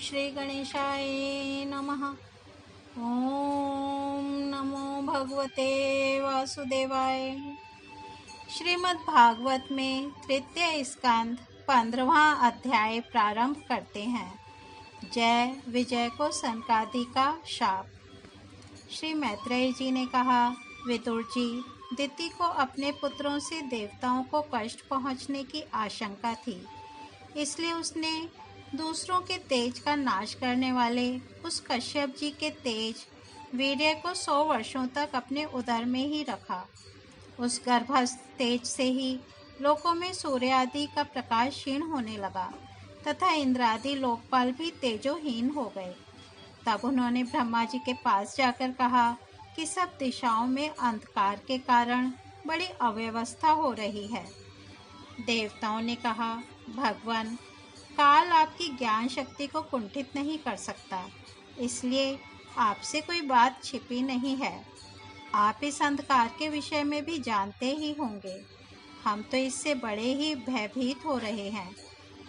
श्री गणेशाय नमः। ओम नमो भगवते वासुदेवाय। श्रीमद् भागवत में तृतीय स्कंद 15वां अध्याय प्रारंभ करते हैं। जय विजय को सनकादि का शाप। श्री मैत्रेय जी ने कहा, विदुर जी, दिति को अपने पुत्रों से देवताओं को कष्ट पहुंचने की आशंका थी, इसलिए उसने दूसरों के तेज का नाश करने वाले उस कश्यप जी के तेज वीर्य को 100 वर्षों तक अपने उदर में ही रखा। उस गर्भस्थ तेज से ही लोकों में सूर्य आदि का प्रकाश क्षीण होने लगा तथा इंद्रादि लोकपाल भी तेजोहीन हो गए। तब उन्होंने ब्रह्मा जी के पास जाकर कहा कि सब दिशाओं में अंधकार के कारण बड़ी अव्यवस्था हो रही है। देवताओं ने कहा, भगवान, काल आपकी ज्ञान शक्ति को कुंठित नहीं कर सकता, इसलिए आपसे कोई बात छिपी नहीं है। आप इस अंधकार के विषय में भी जानते ही होंगे। हम तो इससे बड़े ही भयभीत हो रहे हैं।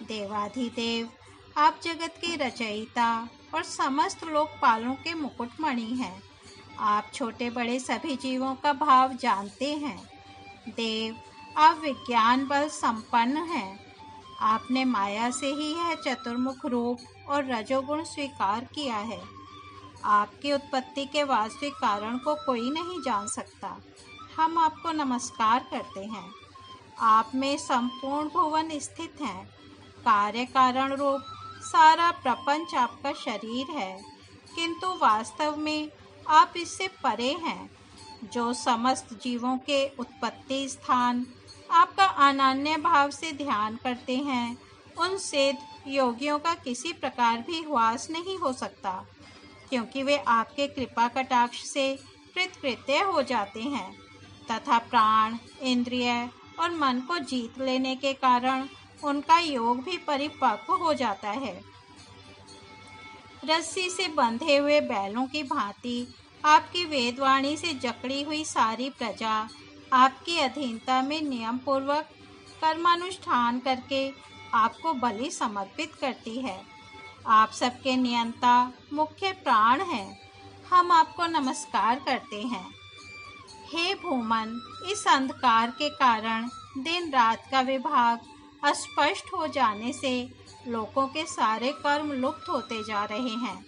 देवाधिदेव, आप जगत के रचयिता और समस्त लोकपालों के मुकुटमणि हैं। आप छोटे बड़े सभी जीवों का भाव जानते हैं। देव, आप विज्ञान बल संपन्न हैं। आपने माया से ही यह चतुर्मुख रूप और रजोगुण स्वीकार किया है। आपकी उत्पत्ति के वास्तविक कारण को कोई नहीं जान सकता। हम आपको नमस्कार करते हैं। आप में संपूर्ण भुवन स्थित है। कार्य कारण रूप सारा प्रपंच आपका शरीर है, किंतु वास्तव में आप इससे परे हैं। जो समस्त जीवों के उत्पत्ति स्थान आपका अनन्य भाव से ध्यान करते हैं, उन सिद्ध योगियों का किसी प्रकार भी ह्रास नहीं हो सकता, क्योंकि वे आपके कृपा कटाक्ष से कृतकृत्य हो जाते हैं तथा प्राण, इंद्रिय और मन को जीत लेने के कारण उनका योग भी परिपक्व हो जाता है। रस्सी से बंधे हुए बैलों की भांति आपकी वेदवाणी से जकड़ी हुई सारी प्रजा आपकी अधीनता में नियम पूर्वक कर्मानुष्ठान करके आपको बलि समर्पित करती है। आप सबके नियंता मुख्य प्राण हैं। हम आपको नमस्कार करते हैं। हे भूमन, इस अंधकार के कारण दिन रात का विभाग अस्पष्ट हो जाने से लोगों के सारे कर्म लुप्त होते जा रहे हैं,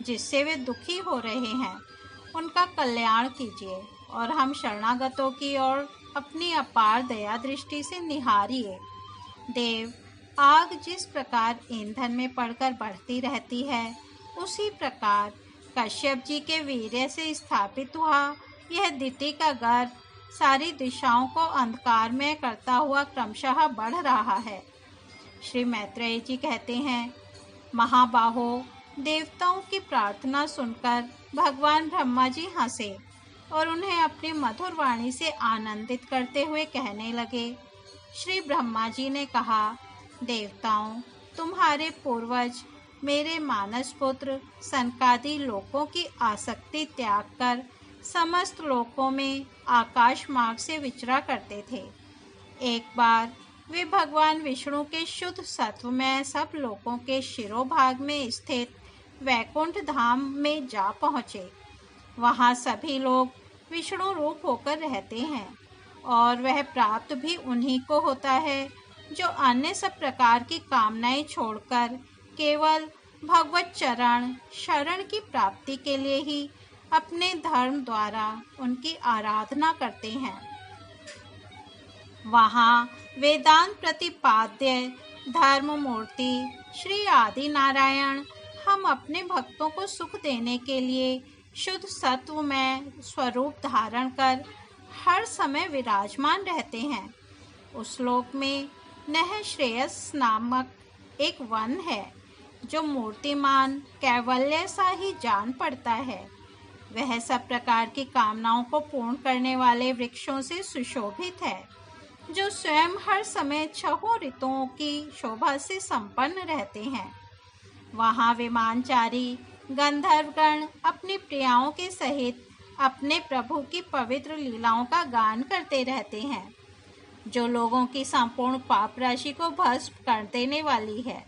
जिससे वे दुखी हो रहे हैं। उनका कल्याण कीजिए और हम शरणागतों की ओर अपनी अपार दया दृष्टि से निहारिए। देव, आग जिस प्रकार ईंधन में पड़कर बढ़ती रहती है, उसी प्रकार कश्यप जी के वीर्य से स्थापित हुआ यह दिति का गर्भ सारी दिशाओं को अंधकार में करता हुआ क्रमशः बढ़ रहा है। श्री मैत्रेय जी कहते हैं, महाबाहो, देवताओं की प्रार्थना सुनकर भगवान ब्रह्मा जी हंसे और उन्हें अपनी मधुर वाणी से आनंदित करते हुए कहने लगे। श्री ब्रह्मा जी ने कहा, देवताओं, तुम्हारे पूर्वज मेरे मानस पुत्र सनकादि लोकों की आसक्ति त्याग कर समस्त लोकों में आकाश मार्ग से विचरा करते थे। एक बार वे भगवान विष्णु के शुद्ध सत्वमय सब लोकों के शिरोभाग में स्थित वैकुंठ धाम में जा पहुँचे। वहाँ सभी लोग विष्णु रूप होकर रहते हैं और वह प्राप्त भी उन्हीं को होता है जो अन्य सब प्रकार की कामनाएं छोड़कर केवल भगवत चरण शरण की प्राप्ति के लिए ही अपने धर्म द्वारा उनकी आराधना करते हैं। वहाँ वेदांत प्रतिपाद्य धर्म मूर्ति श्री आदि नारायण हम अपने भक्तों को सुख देने के लिए शुद्ध सत्व में स्वरूप धारण कर हर समय विराजमान रहते हैं। उस लोक में नह श्रेयस नामक एक वन है, जो मूर्तिमान कैवल्य सा ही जान पड़ता है। वह सब प्रकार की कामनाओं को पूर्ण करने वाले वृक्षों से सुशोभित है, जो स्वयं हर समय 6 ऋतुओं की शोभा से संपन्न रहते हैं। वहाँ विमानचारी गंधर्वगण अपनी प्रियाओं के सहित अपने प्रभु की पवित्र लीलाओं का गान करते रहते हैं, जो लोगों की संपूर्ण पाप राशि को भस्म कर देने वाली है।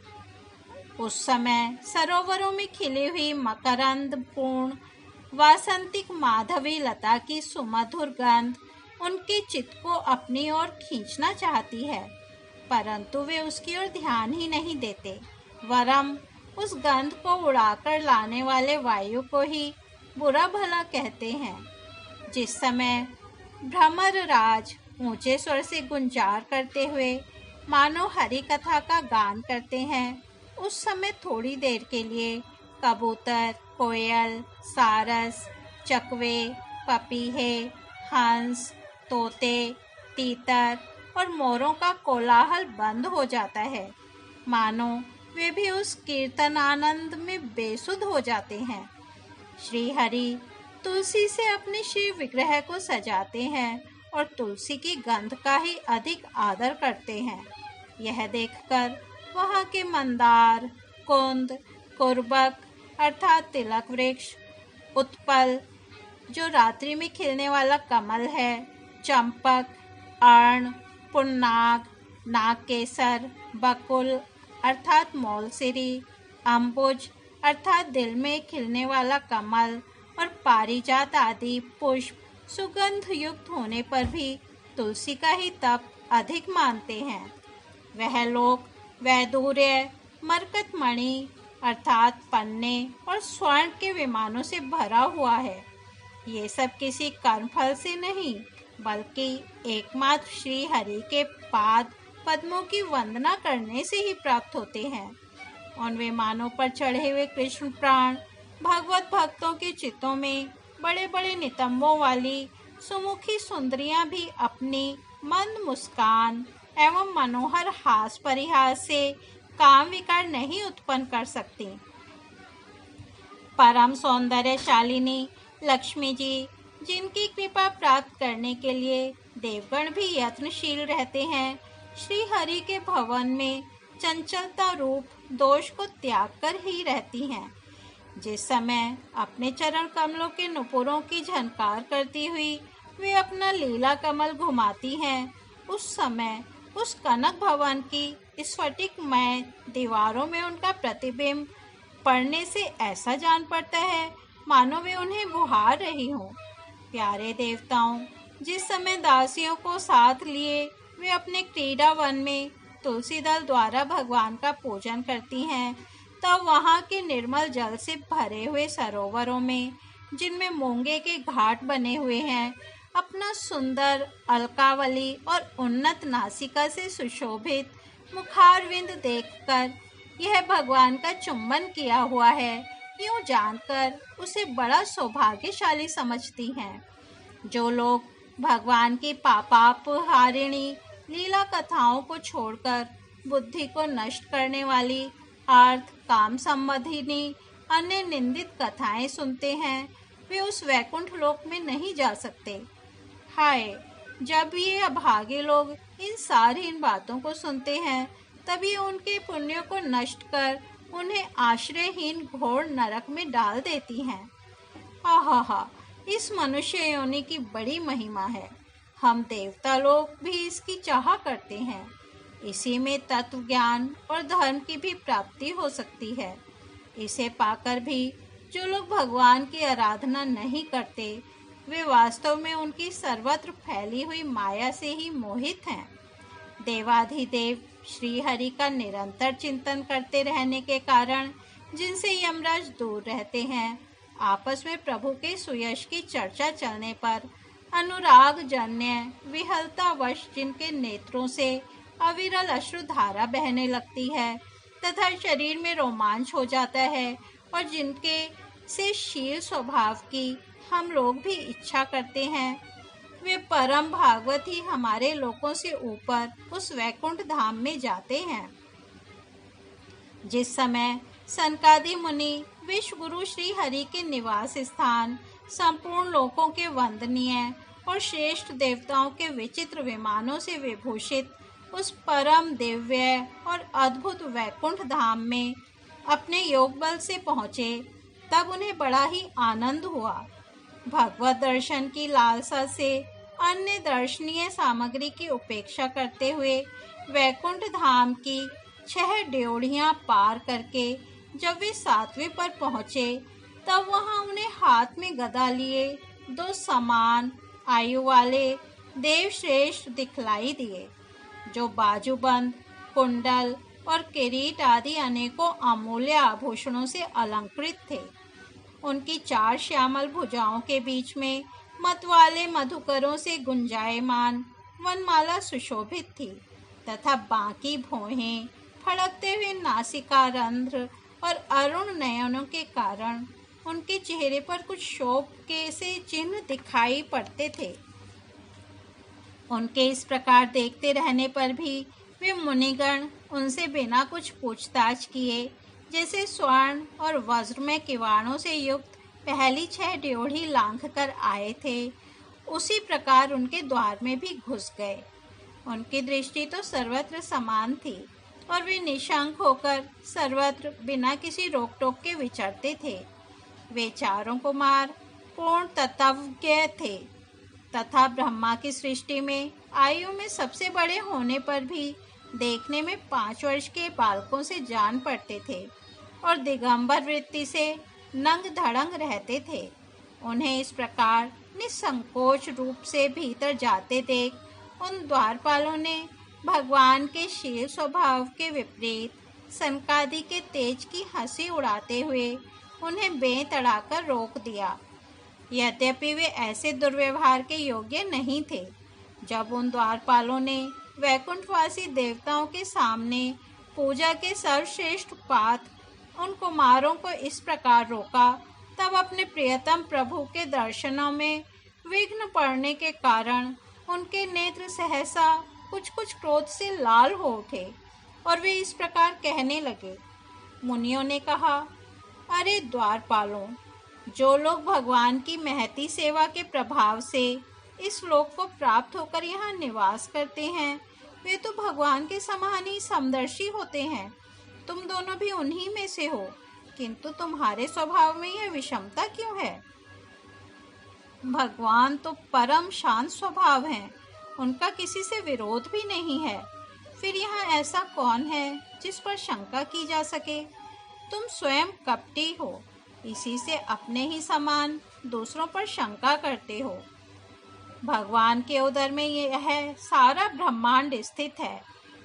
उस समय सरोवरों में खिली हुई मकरंद पूर्ण वासंतिक माधवी लता की सुमधुर गंध उनके चित्त को अपनी ओर खींचना चाहती है, परंतु वे उसकी ओर ध्यान ही नहीं देते, वरम उस गंध को उड़ाकर लाने वाले वायु को ही बुरा भला कहते हैं। जिस समय भ्रमर राज ऊंचे स्वर से गुंजार करते हुए मानो हरि कथा का गान करते हैं, उस समय थोड़ी देर के लिए कबूतर, कोयल, सारस, चकवे, पपीहे, हंस, तोते, तीतर और मोरों का कोलाहल बंद हो जाता है, मानो वे भी उस कीर्तन आनंद में बेसुध हो जाते हैं। श्री हरि तुलसी से अपने श्री विग्रह को सजाते हैं और तुलसी की गंध का ही अधिक आदर करते हैं। यह देखकर वहाँ के मंदार, कुंद, कुर्बक अर्थात तिलक वृक्ष, उत्पल जो रात्रि में खिलने वाला कमल है, चंपक, अर्ण, पुन्नाग, नागकेसर, बकुल अर्थात मौलसिरी, अम्बुज अर्थात दिल में खिलने वाला कमल और पारिजात आदि पुष्प सुगंध युक्त होने पर भी तुलसी का ही तप अधिक मानते हैं। वह लोक वैदूर्य, मरकतमणि अर्थात पन्ने और स्वर्ण के विमानों से भरा हुआ है। ये सब किसी कर्मफल से नहीं, बल्कि एकमात्र श्री हरि के पाद पद्मों की वंदना करने से ही प्राप्त होते हैं। उन विमानों पर चढ़े हुए कृष्ण प्राण भगवत भक्तों के चित्तों में बड़े बड़े नितंबों वाली सुमुखी सुंदरियां भी अपनी मंद मुस्कान एवं मनोहर हास परिहास से काम विकार नहीं उत्पन्न कर सकती। परम सौंदर्यशालिनी लक्ष्मी जी, जिनकी कृपा प्राप्त करने के लिए देवगण भी यत्नशील रहते हैं, श्री हरि के भवन में चंचलता रूप दोष को त्याग कर ही रहती हैं। जिस समय अपने चरण कमलों के नुपुरों की झनकार करती हुई वे अपना लीला कमल घुमाती हैं, उस समय उस कनक भवन की स्फटिकमय दीवारों में उनका प्रतिबिंब पड़ने से ऐसा जान पड़ता है मानो वे उन्हें बुहार रही हों। प्यारे देवताओं, जिस समय दासियों को साथ लिए वे अपने क्रीड़ा वन में तुलसी दल द्वारा भगवान का पूजन करती हैं, तब वहाँ के निर्मल जल से भरे हुए सरोवरों में, जिनमें मूंगे के घाट बने हुए हैं, अपना सुंदर अलकावली और उन्नत नासिका से सुशोभित मुखारविंद देखकर यह भगवान का चुंबन किया हुआ है, यूं जानकर उसे बड़ा सौभाग्यशाली समझती हैं। जो लोग भगवान की पापापहारिणी लीला कथाओं को छोड़कर बुद्धि को नष्ट करने वाली अर्थ काम संबंधिनी अन्य निंदित कथाएं सुनते हैं, वे उस वैकुंठ लोक में नहीं जा सकते। हाय, जब ये अभागे लोग इन सारी बातों को सुनते हैं, तभी उनके पुण्यों को नष्ट कर उन्हें आश्रयहीन घोर नरक में डाल देती हैं। आहा, इस मनुष्य योनि की बड़ी महिमा है। हम देवता लोग भी इसकी चाह करते हैं। इसी में तत्व ज्ञान और धर्म की भी प्राप्ति हो सकती है। इसे पाकर भी जो लोग भगवान की आराधना नहीं करते, वे वास्तव में उनकी सर्वत्र फैली हुई माया से ही मोहित हैं। देवाधिदेव श्री हरि का निरंतर चिंतन करते रहने के कारण जिनसे यमराज दूर रहते हैं, आपस में प्रभु के सुयश की चर्चा चलने पर अनुराग जन्य विहलतावश जिनके नेत्रों से अविरल अश्रुधारा बहने लगती है तथा शरीर में रोमांच हो जाता है, और जिनके से शील स्वभाव की हम लोग भी इच्छा करते हैं, वे परम भागवत ही हमारे लोकों से ऊपर उस वैकुंठ धाम में जाते हैं। जिस समय सनकादि मुनि विश्व गुरु श्री हरि के निवास स्थान संपूर्ण लोकों के वंदनीय और श्रेष्ठ देवताओं के विचित्र विमानों से विभूषित उस परम दिव्य और अद्भुत वैकुंठ धाम में अपने योग बल से पहुँचे, तब उन्हें बड़ा ही आनंद हुआ। भगवत दर्शन की लालसा से अन्य दर्शनीय सामग्री की उपेक्षा करते हुए वैकुंठ धाम की 6 ड्योढ़ियां पार करके जब वे 7वें पर पहुंचे, तब वहां उन्हें हाथ में गदा लिए 2 समान आयु वाले देवश्रेष्ठ दिखलाई दिए, जो बाजूबंद, कुंडल और किरीट आदि अनेकों अमूल्य आभूषणों से अलंकृत थे। उनकी 4 श्यामल भुजाओं के बीच में मतवाले मधुकरों से गुंजायमान वनमाला सुशोभित थी तथा बाकी भौहें, फड़कते हुए नासिका रंध्र और अरुण नयनों के कारण उनके चेहरे पर कुछ शोक के से चिन्ह दिखाई पड़ते थे। उनके इस प्रकार देखते रहने पर भी वे मुनिगण उनसे बिना कुछ पूछताछ किए, जैसे स्वर्ण और वज्र में किवाड़ों से युक्त पहली 6 ड्योढ़ी लांघ कर आए थे, उसी प्रकार उनके द्वार में भी घुस गए। उनकी दृष्टि तो सर्वत्र समान थी और वे निशंक होकर सर्वत्र बिना किसी रोक टोक के विचरते थे। वे चारों कुमार पूर्ण तत्वज्ञ थे तथा ब्रह्मा की सृष्टि में आयु में सबसे बड़े होने पर भी देखने में 5 वर्ष के बालकों से जान पड़ते थे और दिगंबर वृत्ति से नंग धड़ंग रहते थे। उन्हें इस प्रकार निसंकोच रूप से भीतर जाते देख उन द्वारपालों ने भगवान के शील स्वभाव के विपरीत सनकादि के तेज की हंसी उड़ाते हुए उन्हें बेतड़ाकर रोक दिया। यद्यपि वे ऐसे दुर्व्यवहार के योग्य नहीं थे। जब उन द्वारपालों ने वैकुंठवासी देवताओं के सामने पूजा के सर्वश्रेष्ठ पात्र उन कुमारों को इस प्रकार रोका, तब अपने प्रियतम प्रभु के दर्शनों में विघ्न पड़ने के कारण उनके नेत्र सहसा कुछ कुछ क्रोध से लाल हो उठे और वे इस प्रकार कहने लगे। मुनियों ने कहा, अरे द्वारपालों, जो लोग भगवान की महती सेवा के प्रभाव से इस लोक को प्राप्त होकर यहाँ निवास करते हैं, वे तो भगवान के समान ही समदर्शी होते हैं। तुम दोनों भी उन्हीं में से हो, किंतु तुम्हारे स्वभाव में यह विषमता क्यों है? भगवान तो परम शांत स्वभाव हैं, उनका किसी से विरोध भी नहीं है। फिर यहाँ ऐसा कौन है जिस पर शंका की जा सके? तुम स्वयं कपटी हो, इसी से अपने ही समान दूसरों पर शंका करते हो। भगवान के उदर में यह सारा ब्रह्मांड स्थित है,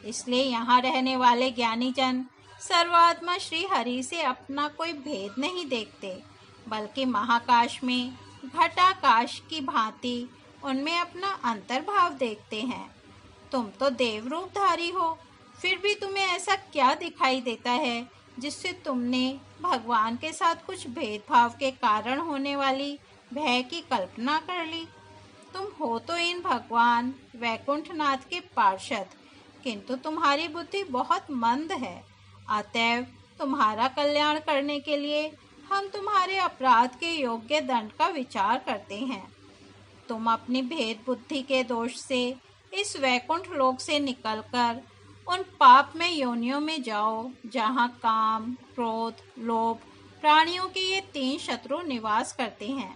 इसलिए यहाँ रहने वाले ज्ञानी जन सर्वात्मा श्री हरि से अपना कोई भेद नहीं देखते, बल्कि महाकाश में घटाकाश की भांति उनमें अपना अंतर्भाव देखते हैं। तुम तो देवरूपधारी हो, फिर भी तुम्हें ऐसा क्या दिखाई देता है जिससे तुमने भगवान के साथ कुछ भेदभाव के कारण होने वाली भय की कल्पना कर ली? तुम हो तो इन भगवान वैकुंठनाथ के पार्षद, किंतु तुम्हारी बुद्धि बहुत मंद है। अतएव तुम्हारा कल्याण करने के लिए हम तुम्हारे अपराध के योग्य दंड का विचार करते हैं। तुम अपनी भेद बुद्धि के दोष से इस वैकुंठ लोक से निकलकर उन पापमय योनियों में जाओ, जहाँ काम, क्रोध, लोभ प्राणियों के ये 3 शत्रु निवास करते हैं।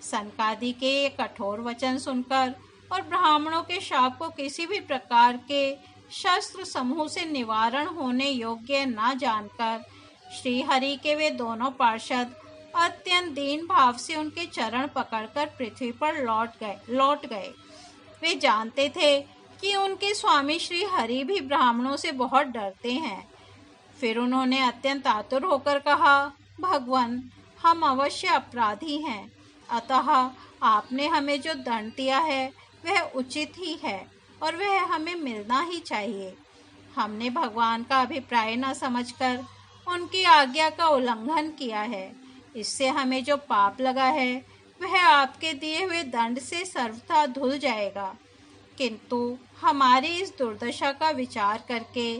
सनकादि के ये कठोर वचन सुनकर और ब्राह्मणों के शाप को किसी भी प्रकार के शस्त्र समूह से निवारण होने योग्य न जानकर श्री हरि के वे दोनों पार्षद अत्यंत दीन भाव से उनके चरण पकड़कर पृथ्वी पर लौट गए। वे जानते थे कि उनके स्वामी श्री हरि भी ब्राह्मणों से बहुत डरते हैं। फिर उन्होंने अत्यंत आतुर होकर कहा, भगवान, हम अवश्य अपराधी हैं, अतः आपने हमें जो दंड दिया है वह उचित ही है और वह हमें मिलना ही चाहिए। हमने भगवान का अभिप्राय न समझकर उनकी आज्ञा का उल्लंघन किया है। इससे हमें जो पाप लगा है वह आपके दिए हुए दंड से सर्वथा धुल जाएगा, किंतु हमारी इस दुर्दशा का विचार करके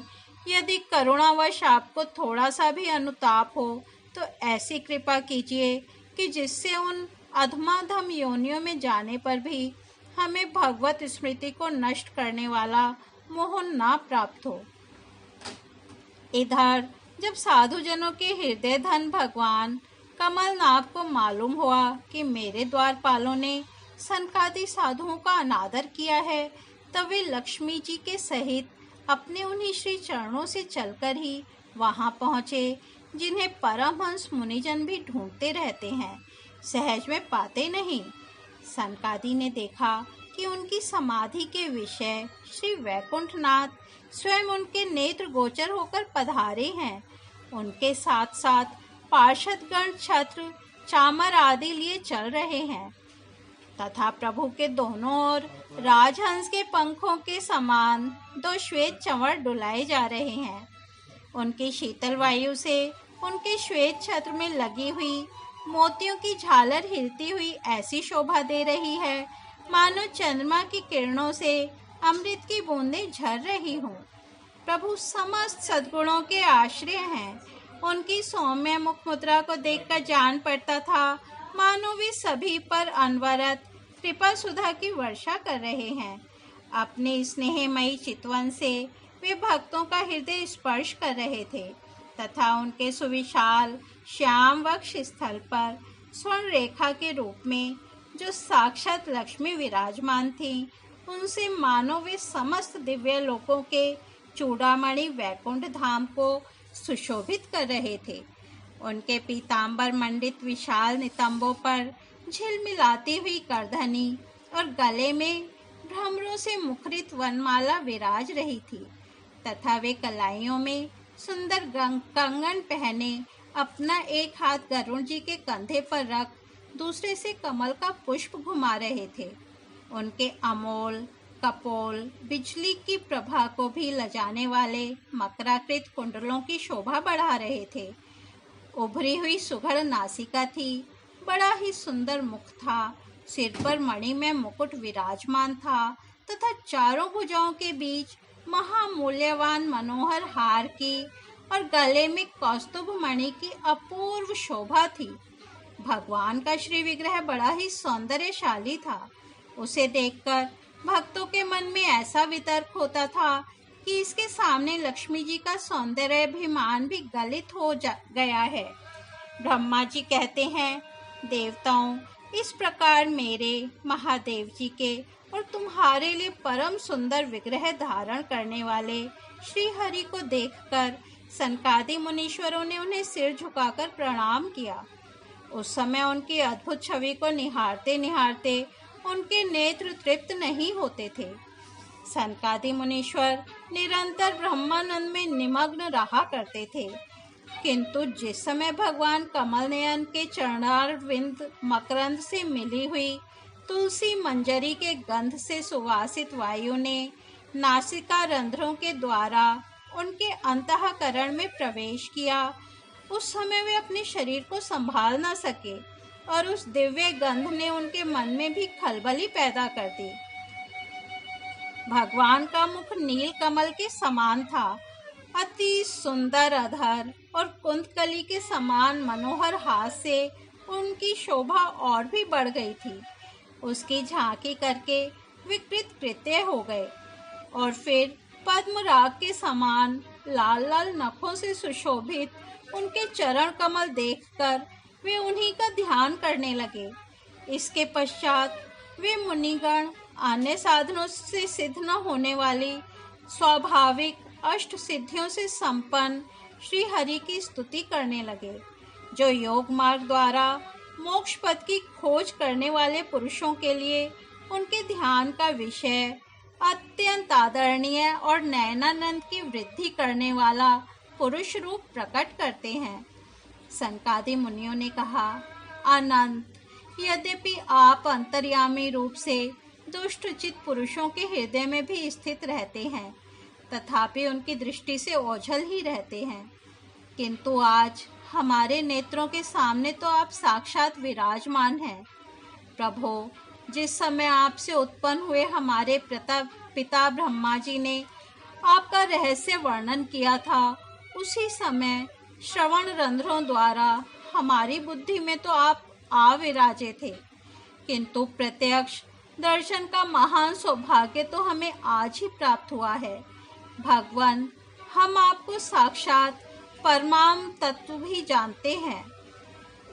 यदि करुणावश आपको थोड़ा सा भी अनुताप हो तो ऐसी कृपा कीजिए कि जिससे उन अधमाधम योनियों में जाने पर भी हमें भगवत स्मृति को नष्ट करने वाला मोह ना प्राप्त हो। इधर जब साधुजनों के हृदय धन भगवान कमलनाथ को मालूम हुआ कि मेरे द्वारपालों ने सनकादि साधुओं का अनादर किया है, तब वे लक्ष्मी जी के सहित अपने उन्हीं श्री चरणों से चलकर ही वहां पहुंचे जिन्हें परमहंस मुनिजन भी ढूंढते रहते हैं, सहज में पाते नहीं। सनकादि ने देखा कि उनकी समाधि के विषय श्री वैकुंठनाथ स्वयं उनके नेत्र गोचर होकर पधारे हैं। उनके साथ साथ पार्षदगण छत्र चामर आदि लिए चल रहे हैं तथा प्रभु के दोनों ओर राजहंस के पंखों के समान दो श्वेत चंवर डुलाए जा रहे हैं। उनकी शीतल वायु से उनके श्वेत छत्र में लगी हुई मोतियों की झालर हिलती हुई ऐसी शोभा दे रही है मानो चंद्रमा की किरणों से अमृत की बूंदें झर रही हों। प्रभु समस्त सद्गुणों के आश्रय हैं। उनकी सौम्य मुख मुद्रा को देखकर जान पड़ता था मानो वे सभी पर अनवरत कृपा सुधा की वर्षा कर रहे हैं। अपने स्नेहमयी चितवन से वे भक्तों का हृदय स्पर्श कर रहे थे तथा उनके सुविशाल श्याम वक्ष स्थल पर स्वर्ण रेखा के रूप में जो साक्षात लक्ष्मी विराजमान थी, उनसे मानो वे समस्त दिव्य लोकों के चूड़ामणि वैकुंठ धाम को सुशोभित कर रहे थे। उनके पीतांबर मंडित विशाल नितंबों पर झिलमिलाती हुई करधनी और गले में भ्रमरों से मुखरित वनमाला विराज रही थी तथा वे कलाइयों में सुंदर कंगन पहने अपना एक हाथ गरुण जी के कंधे पर रख दूसरे से कमल का पुष्प घुमा रहे थे। उनके अमोल कपोल बिजली की प्रभा को भी लजाने वाले मकराकृत कुंडलों की शोभा बढ़ा रहे थे। उभरी हुई सुघड़ नासिका थी, बड़ा ही सुंदर मुख था, सिर पर मणिमय मुकुट विराजमान था तथा चारों भुजाओं के बीच महामूल्यवान मनोहर हार की और गले में कौस्तुभ मणि की अपूर्व शोभा थी। भगवान का श्री विग्रह बड़ा ही सौंदर्यशाली था। उसे देखकर भक्तों के मन में ऐसा वितर्क होता था कि इसके सामने लक्ष्मी जी का सौंदर्याभिमान भी गलित हो गया है। ब्रह्मा जी कहते हैं, देवताओं, इस प्रकार मेरे महादेव जी के और तुम्हारे लिए परम सुंदर विग्रह धारण करने वाले श्री हरि को देखकर सनकादि मुनीश्वरों ने उन्हें सिर झुकाकर प्रणाम किया। उस समय उनकी अद्भुत छवि को निहारते निहारते उनके नेत्र तृप्त नहीं होते थे। सनकादि मुनीश्वर निरंतर ब्रह्मानंद में निमग्न रहा करते थे, किंतु जिस समय भगवान कमल नयन के चरणारविंद मकरंद से मिली हुई तुलसी मंजरी के गंध से सुवासित वायु ने नासिका रंध्रों के द्वारा उनके अंतःकरण में प्रवेश किया, उस समय वे अपने शरीर को संभाल न सके और उस दिव्य गंध ने उनके मन में भी खलबली पैदा कर दी। भगवान का मुख नील कमल के समान था, अति सुंदर अधर और कुंदकली के समान मनोहर हाथ से उनकी शोभा और भी बढ़ गई थी। उसकी झांकी करके विकृत कृत्य हो गए और फिर पद्मराग के समान लाल लाल नखों से सुशोभित उनके चरण कमल देखकर वे उन्हीं का ध्यान करने लगे। इसके पश्चात वे मुनिगण अन्य साधनों से सिद्ध न होने वाली स्वाभाविक अष्ट सिद्धियों से संपन्न श्री हरि की स्तुति करने लगे, जो योग मार्ग द्वारा मोक्ष पद की खोज करने वाले पुरुषों के लिए उनके ध्यान का विषय अत्यंत आदरणीय और नयनानंद की वृद्धि करने वाला पुरुष रूप प्रकट करते हैं। सनकादि मुनियों ने कहा, अनंत, यद्यपि आप अंतर्यामी रूप से दुष्ट चित पुरुषों के हृदय में भी स्थित रहते हैं, तथापि उनकी दृष्टि से ओझल ही रहते हैं, किंतु आज हमारे नेत्रों के सामने तो आप साक्षात विराजमान हैं। प्रभो, जिस समय आपसे उत्पन्न हुए हमारे पिता ब्रह्मा जी ने आपका रहस्य वर्णन किया था, उसी समय श्रवण रंध्रों द्वारा हमारी बुद्धि में तो आप आ विराजे थे, किंतु प्रत्यक्ष दर्शन का महान सौभाग्य तो हमें आज ही प्राप्त हुआ है। भगवान, हम आपको साक्षात परमाम तत्व भी जानते हैं।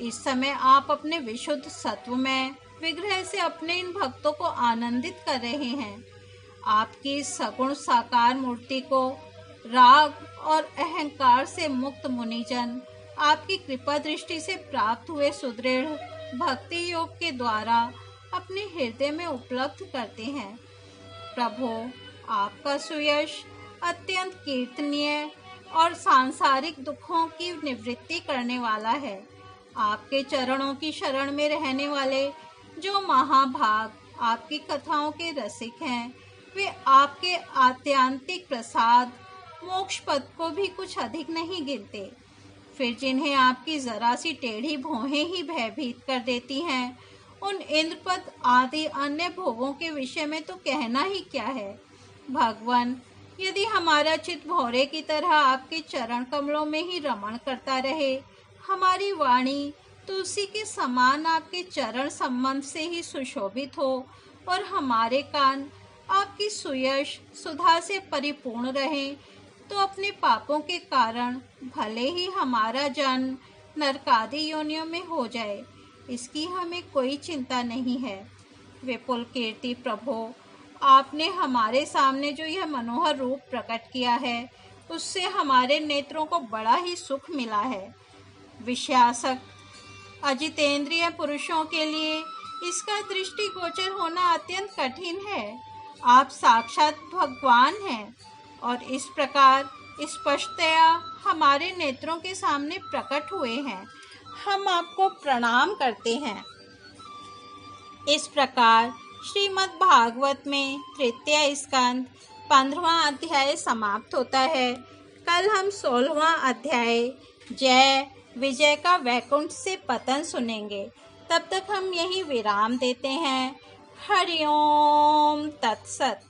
इस समय आप अपने विशुद्ध सत्व में विग्रह से अपने इन भक्तों को आनंदित कर रहे हैं। आपकी सगुण साकार मूर्ति को राग और अहंकार से मुक्त मुनिजन आपकी कृपा दृष्टि से प्राप्त हुए सुदृढ़ भक्ति योग के द्वारा अपने हृदय में उपलब्ध करते हैं। प्रभु, आपका सुयश अत्यंत कीर्तनीय और सांसारिक दुखों की निवृत्ति करने वाला है। आपके चरणों की शरण में रहने वाले जो महाभाग आपकी कथाओं के रसिक हैं, वे आपके आत्यांतिक प्रसाद मोक्ष पद को भी कुछ अधिक नहीं गिनते। फिर जिन्हें आपकी जरा सी टेढ़ी भौहें ही भयभीत कर देती हैं, उन इंद्रपद आदि अन्य भोगों के विषय में तो कहना ही क्या है। भगवान, यदि हमारा चित्त भौरे की तरह आपके चरण कमलों में ही रमण करता रहे, हमारी वाणी तुलसी के समान आपके चरण संबंध से ही सुशोभित हो और हमारे कान आपकी सुयश सुधा से परिपूर्ण रहें, तो अपने पापों के कारण भले ही हमारा जन्म नरकादि योनियों में हो जाए, इसकी हमें कोई चिंता नहीं है। विपुल कीर्ति प्रभो, आपने हमारे सामने जो यह मनोहर रूप प्रकट किया है, उससे हमारे नेत्रों को बड़ा ही सुख मिला है। विषयासक्त अजितेंद्रिय पुरुषों के लिए इसका दृष्टिगोचर होना अत्यंत कठिन है। आप साक्षात भगवान हैं और इस प्रकार स्पष्टतया हमारे नेत्रों के सामने प्रकट हुए हैं। हम आपको प्रणाम करते हैं। इस प्रकार श्रीमद् भागवत में तृतीय स्कंद 15वां अध्याय समाप्त होता है। कल हम 16वां अध्याय जय विजय का वैकुंठ से पतन सुनेंगे। तब तक हम यहीं विराम देते हैं। हरि ओम तत्सत।